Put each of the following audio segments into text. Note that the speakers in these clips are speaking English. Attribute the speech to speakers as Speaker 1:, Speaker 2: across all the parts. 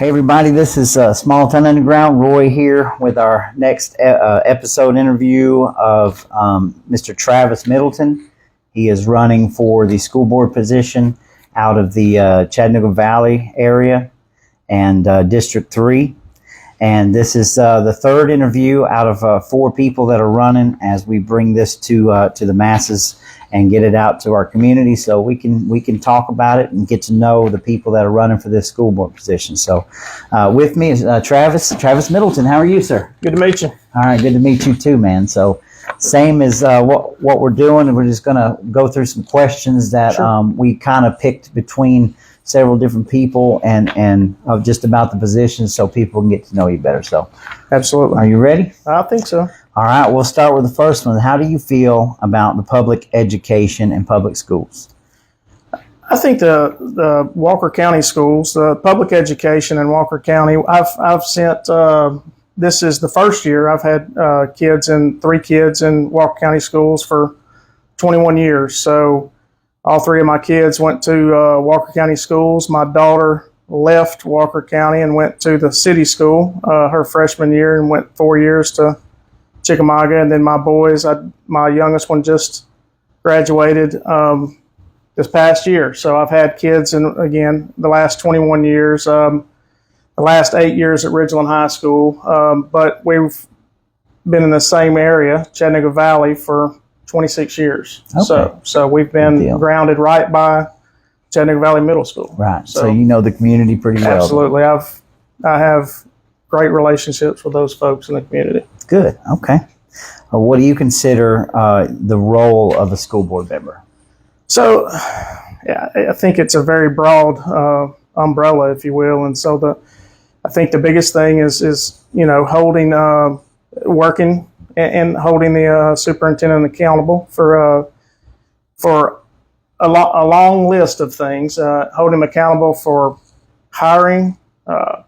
Speaker 1: Hey everybody, this is Small Town Underground. Roy here with our next episode interview of Mr. Travis Middleton. He is running for the school board position out of the Chattanooga Valley area and District 3. And this is the third interview out of 4 people that are running as we bring this to the masses and get it out to our community so we can talk about it and get to know the people that are running for this school board position. So with me is Travis Middleton. How are you, sir?
Speaker 2: Good to meet you.
Speaker 1: All right, good to meet you too, man. So same as what we're doing, and we're just going to go through some questions that we kind of picked between several different people and just about the position so people can get to know you better. So
Speaker 2: absolutely.
Speaker 1: Are you ready?
Speaker 2: I think so.
Speaker 1: All right, we'll start with the first one. How do you feel about the public education and public schools?
Speaker 2: I think the Walker County schools, the public education in Walker County, I've sent, this is the first year I've had 3 kids in Walker County schools for 21 years. So all 3 of my kids went to Walker County schools. My daughter left Walker County and went to the city school her freshman year and went 4 years to Chickamauga. And then my boys, my youngest one just graduated this past year. So I've had kids in, again, the last 21 years, the last 8 years at Ridgeland High School. But we've been in the same area, Chattanooga Valley, for 26 years. Okay. So we've been grounded right by Chattanooga Valley Middle School.
Speaker 1: Right. So you know the community pretty well.
Speaker 2: Absolutely. I have great relationships with those folks in the community.
Speaker 1: Good. Okay. What do you consider the role of a school board member?
Speaker 2: So, yeah, I think it's a very broad umbrella, if you will, and so I think the biggest thing is holding, working, and holding the superintendent accountable for a long list of things. Holding him accountable for hiring,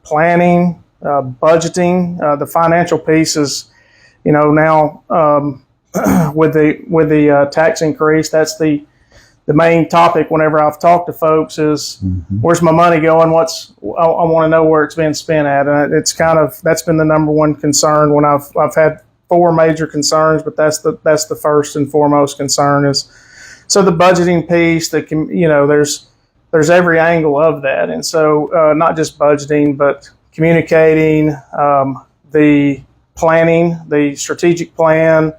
Speaker 2: planning, budgeting. The financial piece is, now with the tax increase, that's the main topic whenever I've talked to folks is where's my money going? I want to know where it's being spent at, and it's that's been the number one concern when I've had 4 major concerns, but that's the first and foremost concern is so the budgeting piece. There's every angle of that, and so not just budgeting, but communicating, the planning, the strategic plan,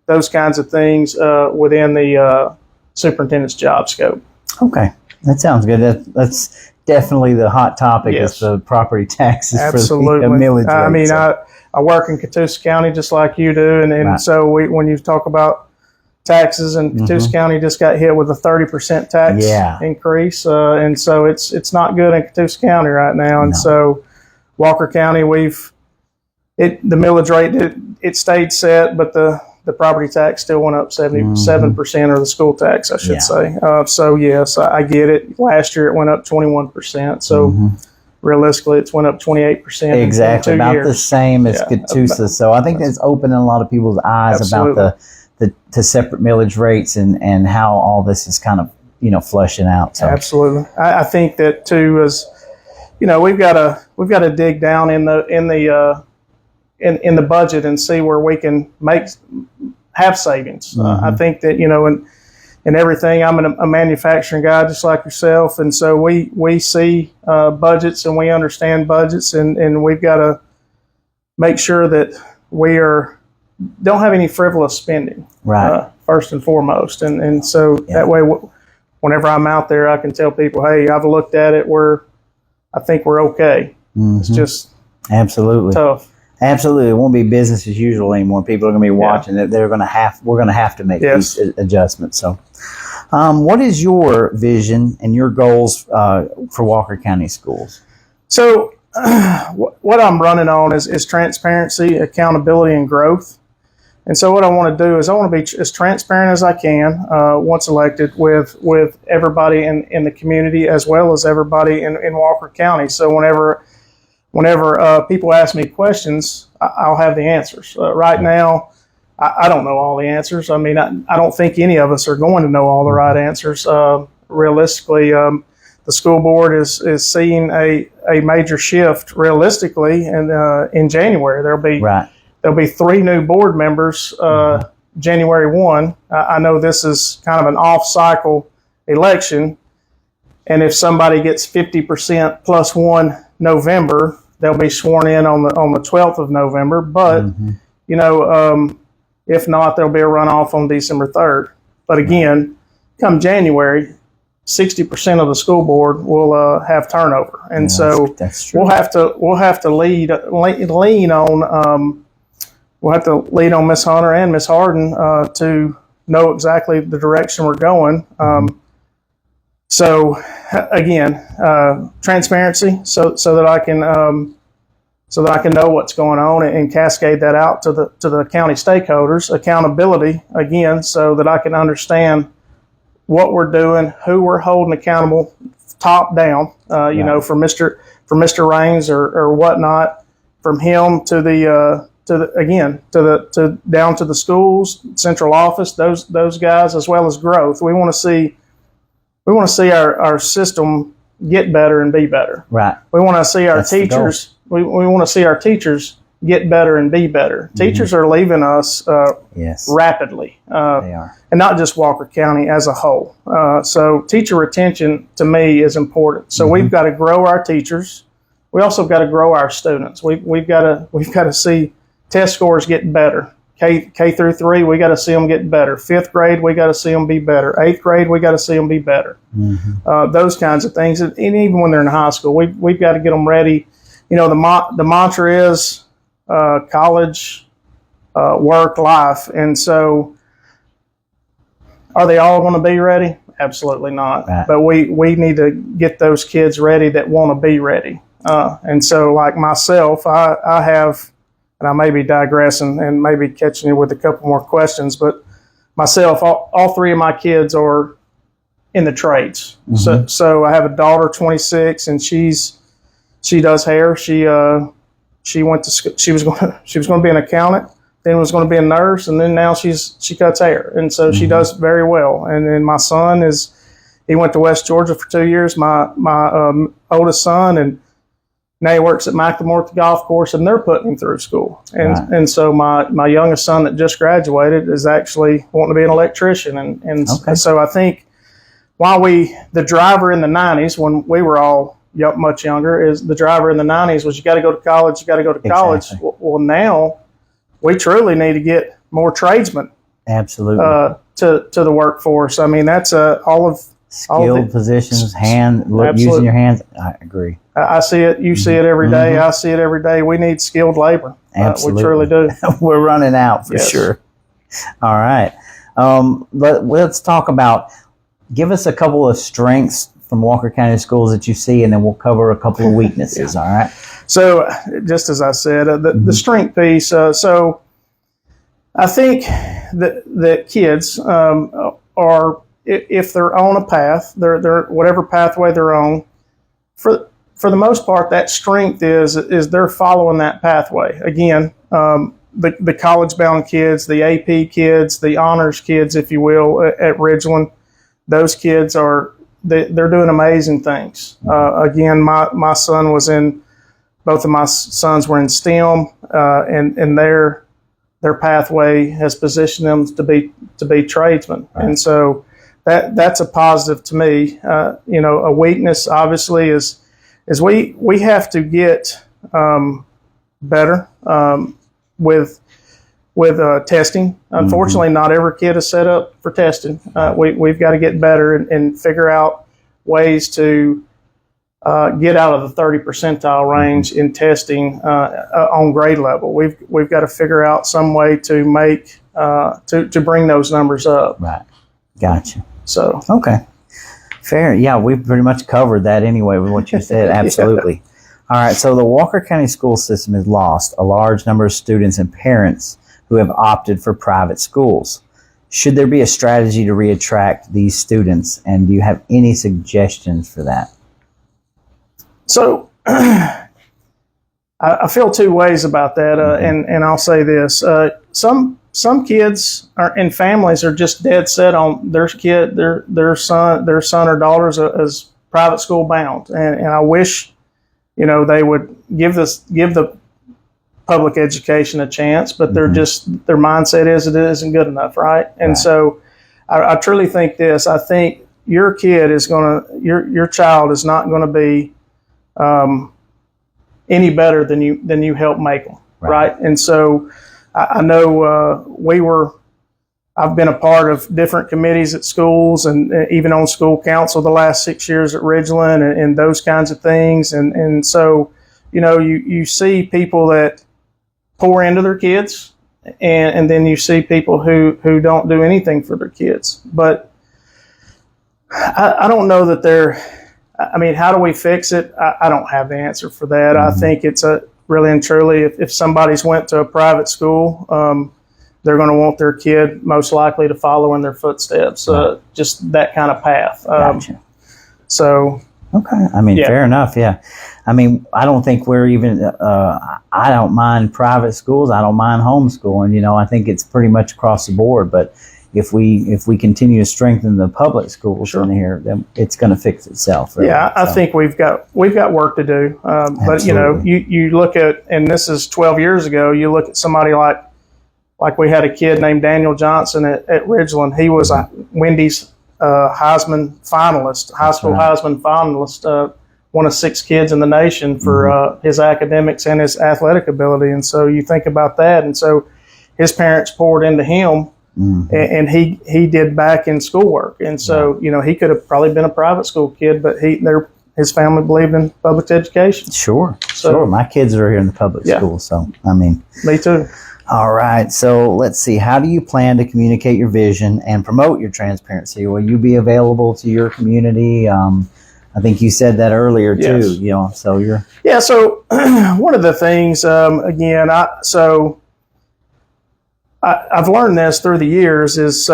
Speaker 2: those kinds of things within the superintendent's job scope.
Speaker 1: Okay, that sounds good. That's definitely the hot topic. Yes. Is the property taxes.
Speaker 2: Absolutely.
Speaker 1: For the millage rate.
Speaker 2: I mean, I work in Catoosa County just like you do, and right. So when you talk about taxes, and Catoosa County just got hit with a 30% tax increase, and so it's not good in Catoosa County right now, and so Walker County, the millage rate it stayed set, but the property tax still went up 77%, or the school tax, I should say. So yes, I get it. Last year it went up 21%. So realistically, it's went up 28%.
Speaker 1: Exactly,
Speaker 2: in 2
Speaker 1: about
Speaker 2: years.
Speaker 1: The same as Catoosa. So I think that's opening a lot of people's eyes about the separate millage rates and how all this is kind of flushing out. So.
Speaker 2: Absolutely, I think that too is. We've got to dig down in the budget and see where we can have savings. I think that in everything, I'm a manufacturing guy just like yourself, and so we see budgets and we understand budgets, and we've got to make sure that we don't have any frivolous spending.
Speaker 1: Right.
Speaker 2: First and foremost, and so that way, whenever I'm out there, I can tell people, hey, I've looked at it. I think we're okay. It's just
Speaker 1: absolutely
Speaker 2: tough.
Speaker 1: Absolutely, it won't be business as usual anymore. People are going to be watching it. We're going to have to make these adjustments. So, what is your vision and your goals for Walker County schools?
Speaker 2: So, what I'm running on is transparency, accountability, and growth. And so what I want to do is I want to be as transparent as I can once elected with everybody in the community as well as everybody in Walker County. So whenever people ask me questions, I'll have the answers. Right now, I don't know all the answers. I mean, I don't think any of us are going to know all the right answers. Realistically, the school board is seeing a major shift realistically, and in January there'll be 3 new board members January 1. I know this is kind of an off-cycle election, and if somebody gets 50% plus 1 November, they'll be sworn in on the 12th of November. But if not, there'll be a runoff on December 3rd. But again, come January, 60% of the school board will have turnover, and
Speaker 1: that's true.
Speaker 2: we'll have to lean on Miss Hunter and Miss Harden to know exactly the direction we're going. So again, transparency, so that I can know what's going on and cascade that out to the county stakeholders. Accountability, again, so that I can understand what we're doing, who we're holding accountable, top down. From Mr. Raines or whatnot, from him to down to the schools, central office, those guys, as well as growth. We want to see our system get better and be better.
Speaker 1: Right.
Speaker 2: We want to see our teachers. We want to see our teachers get better and be better. Mm-hmm. Teachers are leaving us rapidly.
Speaker 1: They are.
Speaker 2: And not just Walker County as a whole. So teacher retention to me is important. So we've got to grow our teachers. We also got to grow our students. We've got to see test scores get better. K through 3, we got to see them get better. 5th grade, we got to see them be better. 8th grade, we got to see them be better. Those kinds of things. And even when they're in high school, we've got to get them ready. The mantra is college, work, life. And so are they all going to be ready? Absolutely not. Right. But we need to get those kids ready that want to be ready. And so like myself, I have, and I may be digressing and maybe catching you with a couple more questions, but myself, all 3 of my kids are in the trades. So I have a daughter, 26, and she does hair. She went to school. She was going to be an accountant, then was going to be a nurse, and then now she cuts hair, and so she does very well. And then my son he went to West Georgia for 2 years. My oldest son, and now he works at Macklemore at the golf course, and they're putting him through school. And so my youngest son that just graduated is actually wanting to be an electrician. And so I think the driver in the 90s, when we were all much younger, is the driver in the 90s was you got to go to college, you got to go to college. Well, now we truly need to get more tradesmen.
Speaker 1: Absolutely.
Speaker 2: To the workforce. I mean, that's all of
Speaker 1: skilled positions, using your hands. I agree.
Speaker 2: I see it. You see it every day. I see it every day. We need skilled labor.
Speaker 1: Absolutely.
Speaker 2: We truly do.
Speaker 1: We're running out for sure. All right. Let's talk about, give us a couple of strengths from Walker County Schools that you see, and then we'll cover a couple of weaknesses. All right. So
Speaker 2: just as I said, the strength piece. So I think that kids are, if they're on a path, they're whatever pathway they're on, for the most part, that strength is they're following that pathway. Again, the college-bound kids, the AP kids, the honors kids, if you will, at Ridgeland, those kids they're doing amazing things. Again, my son was both of my sons were in STEM, and their pathway has positioned them to be tradesmen, right. And so that's a positive to me. A weakness obviously is we have to get better with testing. Unfortunately, not every kid is set up for testing. We've got to get better and figure out ways to get out of the 30 percentile range in testing on grade level. We've got to figure out some way to make to bring those numbers up.
Speaker 1: Right. Gotcha.
Speaker 2: So
Speaker 1: okay. Fair. Yeah, we've pretty much covered that anyway with what you said. Absolutely. All right. So the Walker County school system has lost a large number of students and parents who have opted for private schools. Should there be a strategy to reattract these students? And do you have any suggestions for that?
Speaker 2: So I feel 2 ways about that. And I'll say this. Some kids and families are just dead set on their son or daughter as private school bound, and I wish, they would give the public education a chance, but they're just, their mindset is it isn't good enough, right? And so I truly think this. I think your kid is your child is not going to be any better than you help make them, right? And so I know I've been a part of different committees at schools and even on school council the last 6 years at Ridgeland and those kinds of things. And so, you see people that pour into their kids and then you see people who don't do anything for their kids. But I don't know that how do we fix it? I don't have the answer for that. I think it's really and truly, if somebody's went to a private school, they're going to want their kid most likely to follow in their footsteps, just that kind of path.
Speaker 1: Gotcha.
Speaker 2: So.
Speaker 1: Okay. Fair enough. Yeah. I don't think we're even, I don't mind private schools. I don't mind homeschooling. I think it's pretty much across the board, but if we continue to strengthen the public schools in here, then it's going to fix itself. Really.
Speaker 2: Yeah. I think we've got work to do. But you look at, and this is 12 years ago, you look at somebody like we had a kid named Daniel Johnson at Ridgeland. He was a Wendy's Heisman finalist, high school Heisman finalist, one of 6 kids in the nation for his academics and his athletic ability. And so you think about that. And so his parents poured into him, and he did back in schoolwork. And so, he could have probably been a private school kid, but his family believed in public education.
Speaker 1: Sure. My kids are here in the public school. So,
Speaker 2: Me too.
Speaker 1: All right. So let's see. How do you plan to communicate your vision and promote your transparency? Will you be available to your community? I think you said that earlier too.
Speaker 2: Yes.
Speaker 1: So you're.
Speaker 2: Yeah. So one of the things, again, I've learned this through the years is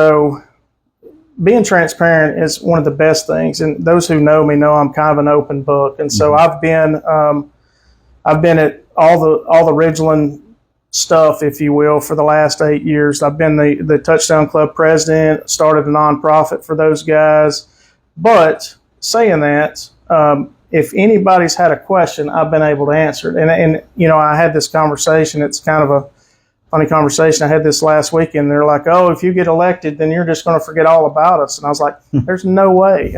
Speaker 2: being transparent is one of the best things. And those who know me know I'm kind of an open book. And so I've been at all the Ridgeland stuff, if you will, for the last 8 years. I've been the Touchdown Club president, started a nonprofit for those guys. But saying that, if anybody's had a question, I've been able to answer it. And I had this conversation. It's kind of a funny conversation. I had this last weekend. They're like, "Oh, if you get elected, then you're just going to forget all about us." And I was like, "There's no way."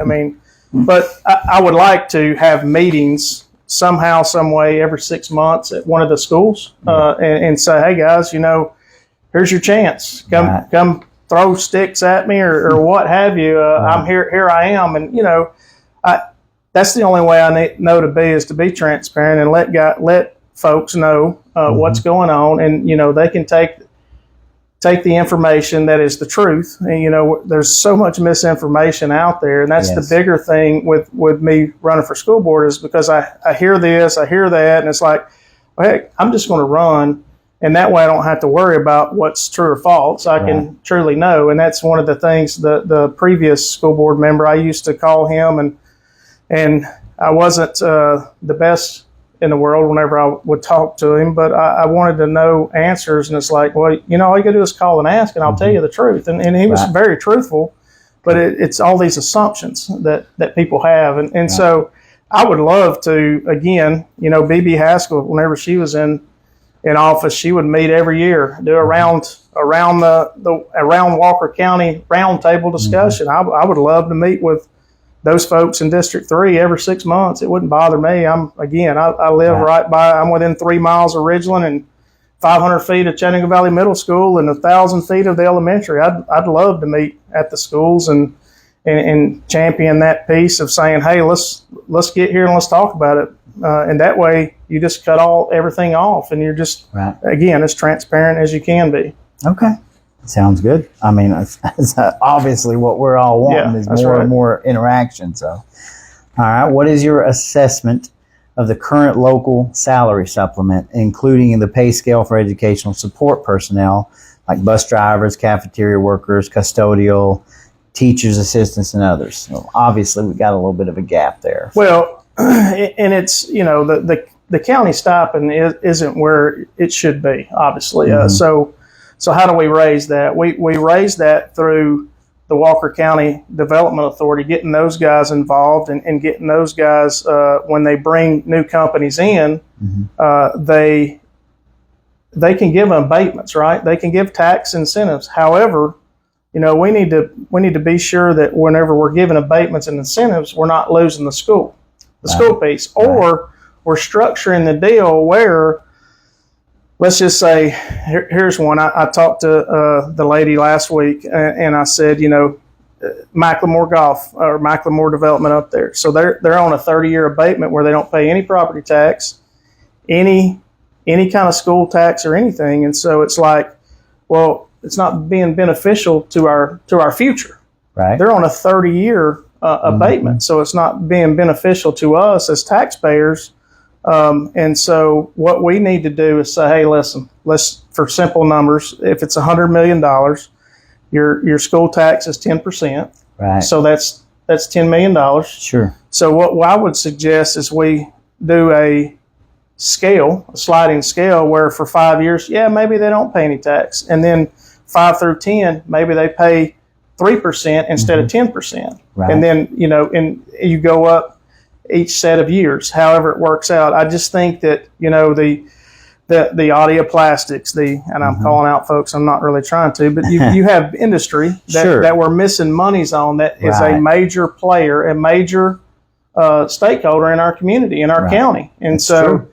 Speaker 2: But I would like to have meetings somehow, some way, every 6 months at one of the schools, and say, "Hey guys, here's your chance. Come throw sticks at me or what have you. I'm here. Here I am." And that's the only way I know to be is to be transparent and let folks know what's going on, and they can take the information that is the truth. And there's so much misinformation out there, and that's the bigger thing with me running for school board is because I hear this, I hear that, and it's like, well, hey, I'm just going to run, and that way I don't have to worry about what's true or false. I can truly know, and that's one of the things the previous school board member, I used to call him, and I wasn't the best in the world whenever I would talk to him, but I wanted to know answers, and it's like, well, all you got to do is call and ask, and I'll tell you the truth. And he was very truthful, but it's all these assumptions that people have. And so I would love to, again, BB Haskell, whenever she was in office, she would meet every year, do around Walker County roundtable discussion. I would love to meet with those folks in District 3 every 6 months. It wouldn't bother me. I live right by, I'm within 3 miles of Ridgeland and 500 feet of Chattanooga Valley Middle School and 1,000 feet of the elementary. I'd love to meet at the schools and champion that piece of saying, hey, let's get here and let's talk about it. And that way you just cut everything off, and you're just, again, as transparent as you can be.
Speaker 1: Okay. Sounds good. That's obviously what we're all wanting is more and more interaction. So, all right. What is your assessment of the current local salary supplement, including the pay scale for educational support personnel like bus drivers, cafeteria workers, custodial, teachers, assistants, and others? So obviously, we've got a little bit of a gap there.
Speaker 2: Well, and it's, the county stipend isn't where it should be, obviously. So how do we raise that? We raise that through the Walker County Development Authority, getting those guys involved and getting those guys, when they bring new companies in, they can give abatements, right? They can give tax incentives. However, we need to be sure that whenever we're giving abatements and incentives, we're not losing the school piece, or we're structuring the deal where, let's just say, here's one. I talked to the lady last week, and I said, Macklemore Golf or Macklemore Development up there. So they're on a 30-year abatement where they don't pay any property tax, any kind of school tax or anything. And so it's like, well, it's not being beneficial to our future.
Speaker 1: Right.
Speaker 2: They're on a 30-year abatement, so it's not being beneficial to us as taxpayers. And so what we need to do is say, hey, listen, for simple numbers, if it's $100 million, your school tax is 10%.
Speaker 1: Right.
Speaker 2: So that's $10 million.
Speaker 1: Sure.
Speaker 2: So what I would suggest is we do a sliding scale, where for 5 years, maybe they don't pay any tax. And then 5 through 10, maybe they pay 3% instead of 10%.
Speaker 1: Right.
Speaker 2: And then, and you go up each set of years, however it works out. I just think that, the audio plastics, and I'm calling out folks, I'm not really trying to, but you have industry that we're missing monies on, that is a major player, a major stakeholder in our community, in our county. And that's so true.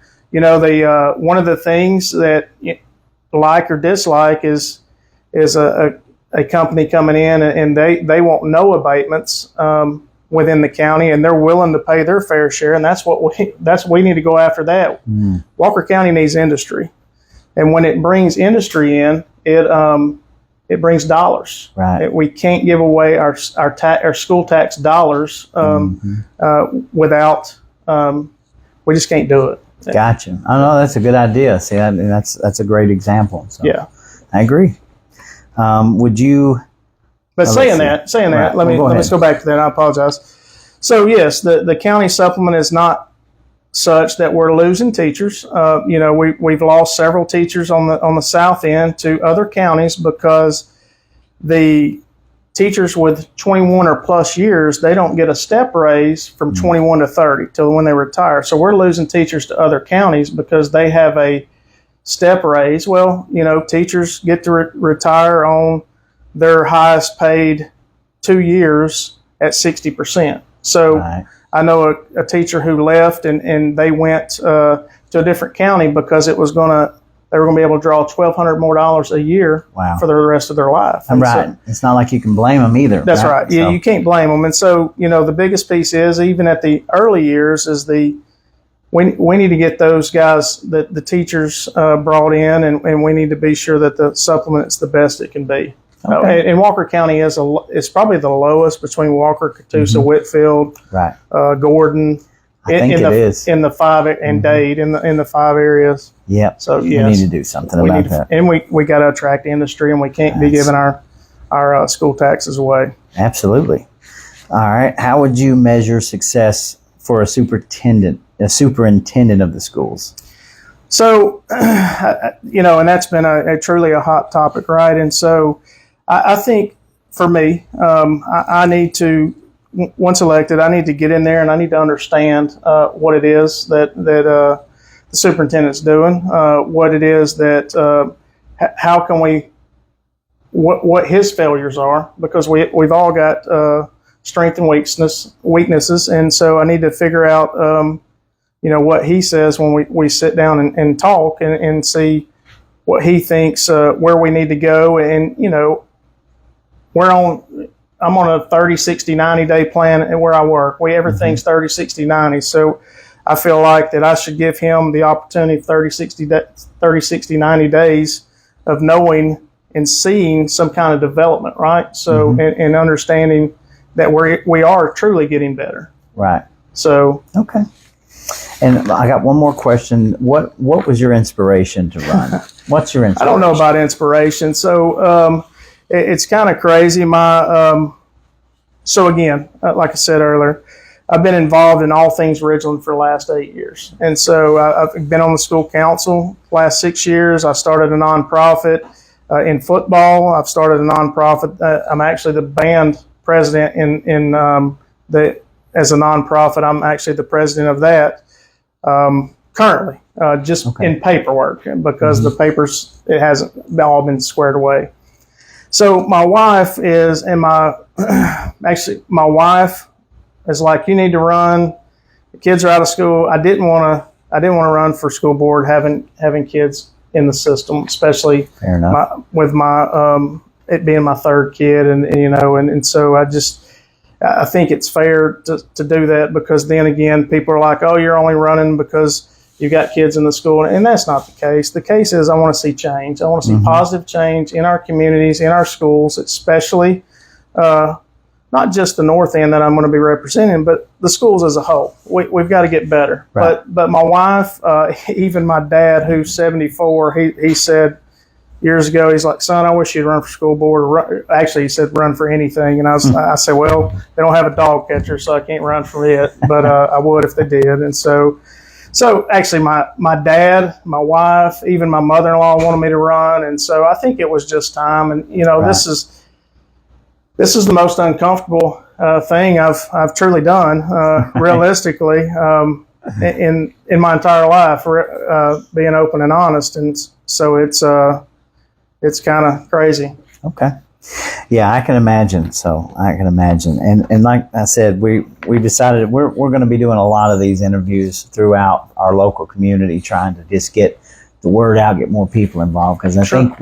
Speaker 2: One of the things that like or dislike is a company coming in, and they want no abatements within the county, and they're willing to pay their fair share, and that's what we need to go after that. Walker County needs industry, and when it brings industry in, it brings dollars. Right. We can't give away our school tax dollars without. We just can't do it.
Speaker 1: Gotcha. I know that's a good idea. See, that's a great example. So
Speaker 2: yeah,
Speaker 1: I agree. Would you?
Speaker 2: But saying that, right. let me go back to that. I apologize. So yes, the county supplement is not such that we're losing teachers. We've lost several teachers on the south end to other counties because the teachers with 21 or plus years, they don't get a step raise from 21 to 30 till when they retire. So we're losing teachers to other counties because they have a step raise. Well, teachers get to retire on their highest paid 2 years at 60%. So right. I know a teacher who left and they went to a different county because they were going to be able to draw $1,200 more a year for the rest of their life. And
Speaker 1: right. So, it's not like you can blame them either.
Speaker 2: That's right. Yeah, you can't blame them. And so, the biggest piece is, even at the early years, is we need to get those guys, the teachers brought in, and we need to be sure that the supplement is the best it can be. Okay. And Walker County is probably the lowest between Walker, Catoosa, Whitfield, right. Gordon.
Speaker 1: I think it is
Speaker 2: in the 5 and Dade in the 5 areas.
Speaker 1: Yep.
Speaker 2: So yes,
Speaker 1: we need to do something about that.
Speaker 2: And we got to attract industry, and we can't be giving our school taxes away.
Speaker 1: Absolutely. All right. How would you measure success for a superintendent of the schools?
Speaker 2: So, and that's been a truly a hot topic, right? And so, I think for me, I need to, once elected, I need to get in there and I need to understand what it is that the superintendent's doing, what it is that, how can we, what his failures are, because we've all got strength and weaknesses, and so I need to figure out, what he says when we sit down and talk and see what he thinks, where we need to go, and I'm on a 30, 60, 90-day plan where I work. Everything's 30, 60, 90. So I feel like that I should give him the opportunity of 30, 60, 90 days of knowing and seeing some kind of development, right? So, and understanding that we are truly getting better.
Speaker 1: Right.
Speaker 2: So.
Speaker 1: Okay. And I got one more question. What was your inspiration to run? What's your inspiration?
Speaker 2: I don't know about inspiration. So, it's kind of crazy. So again, like I said earlier, I've been involved in all things Ridgeland for the last 8 years. And so I've been on the school council last 6 years. I started a nonprofit. In football, I've started a nonprofit. I'm actually the band president as a nonprofit. I'm actually the president of that currently, just in paperwork, because the papers, it hasn't all been squared away. So my wife is, my wife is like, you need to run. The kids are out of school. I didn't want to run for school board having kids in the system, especially with it being my third kid, and so I think it's fair to do that, because then again, people are like, oh, you're only running because you got kids in the school, and that's not the case. The case is I want to see change. I want to see positive change in our communities, in our schools, especially not just the north end that I'm going to be representing, but the schools as a whole. We've got to get better. Right. But my wife, even my dad, who's 74, he said years ago, he's like, son, I wish you'd run for school board. Actually, he said run for anything. And I said, well, they don't have a dog catcher, so I can't run for it. But I would if they did. And so actually my dad, my wife, even my mother-in-law wanted me to run. And so I think it was just time. And, this is the most uncomfortable thing I've truly done, realistically, in my entire life, being open and honest. And so it's kind of crazy.
Speaker 1: Okay. Yeah, I can imagine. And like I said, we decided we're going to be doing a lot of these interviews throughout our local community, trying to just get the word out, get more people involved, because I think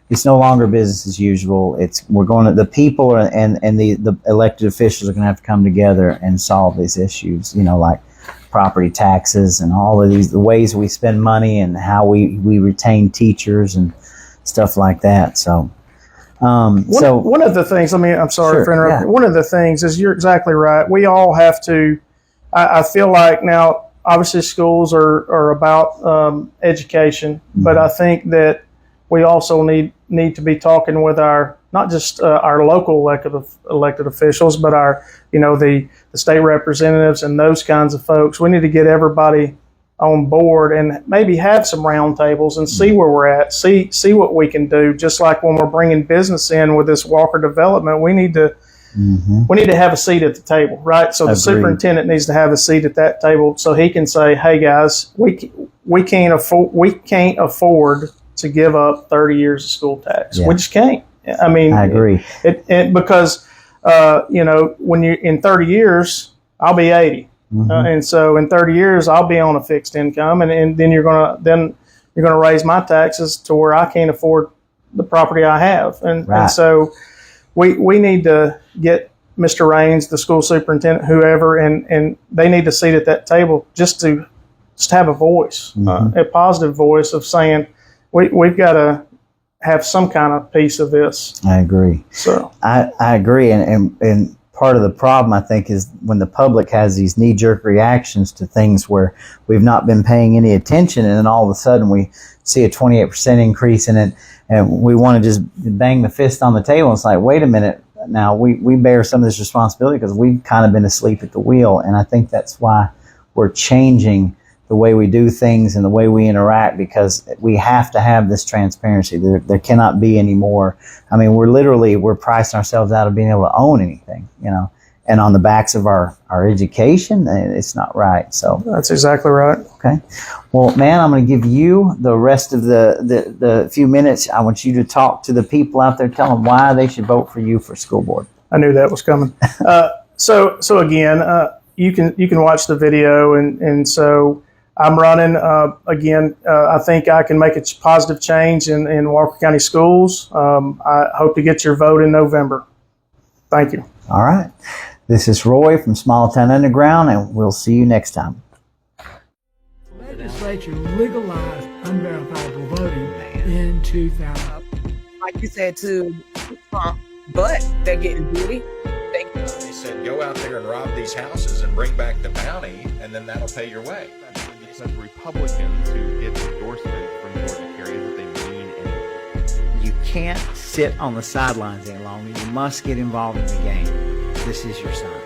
Speaker 1: it's no longer business as usual. We're going to, the people and the elected officials are going to have to come together and solve these issues, like property taxes and all of these, the ways we spend money and how we retain teachers and stuff like that. So, one of the things, I'm sorry for interrupting. Yeah. One of the things is, you're exactly right. We all have to, I feel like now, obviously schools are about education, but I think that we also need to be talking with not just our local elected officials, but the state representatives and those kinds of folks. We need to get everybody on board and maybe have some roundtables and see where we're at, see what we can do. Just like when we're bringing business in with this Walker development, we need to have a seat at the table, right? So the superintendent needs to have a seat at that table, so he can say, hey guys, we can't afford to give up 30 years of school tax. Yeah. We just can't. I agree. Because when you're in 30 years, I'll be 80. And so in 30 years, I'll be on a fixed income, and then you're gonna raise my taxes to where I can't afford the property I have. And so we need to get Mr. Raines, the school superintendent, whoever, and they need a seat at that table just to have a voice, a positive voice of saying, we've got to have some kind of piece of this. I agree. So I agree, and part of the problem, I think, is when the public has these knee-jerk reactions to things where we've not been paying any attention, and then all of a sudden we see a 28% increase in it, and we want to just bang the fist on the table. It's like, wait a minute, now we bear some of this responsibility because we've kind of been asleep at the wheel, and I think that's why we're changing the way we do things and the way we interact, because we have to have this transparency. There cannot be any more. We're pricing ourselves out of being able to own anything, and on the backs of our education, it's not right. So
Speaker 2: that's exactly right.
Speaker 1: Okay. Well, man, I'm going to give you the rest of the few minutes. I want you to talk to the people out there, tell them why they should vote for you for school board.
Speaker 2: I knew that was coming. So again, you can watch the video, and so I'm running again. I think I can make a positive change in Walker County schools. I hope to get your vote in November. Thank you.
Speaker 1: All right. This is Roy from Small Town Underground, and we'll see you next time.
Speaker 3: The legislature legalized unverifiable voting in 2000.
Speaker 4: Like you said to Trump, but they're getting beauty.
Speaker 5: They said, go out there and rob these houses and bring back the bounty, and then that'll pay your way.
Speaker 6: Because Republicans who get endorsement from Georgia carry that they mean anything.
Speaker 7: You can't sit on the sidelines any longer. You must get involved in the game. This is your sign.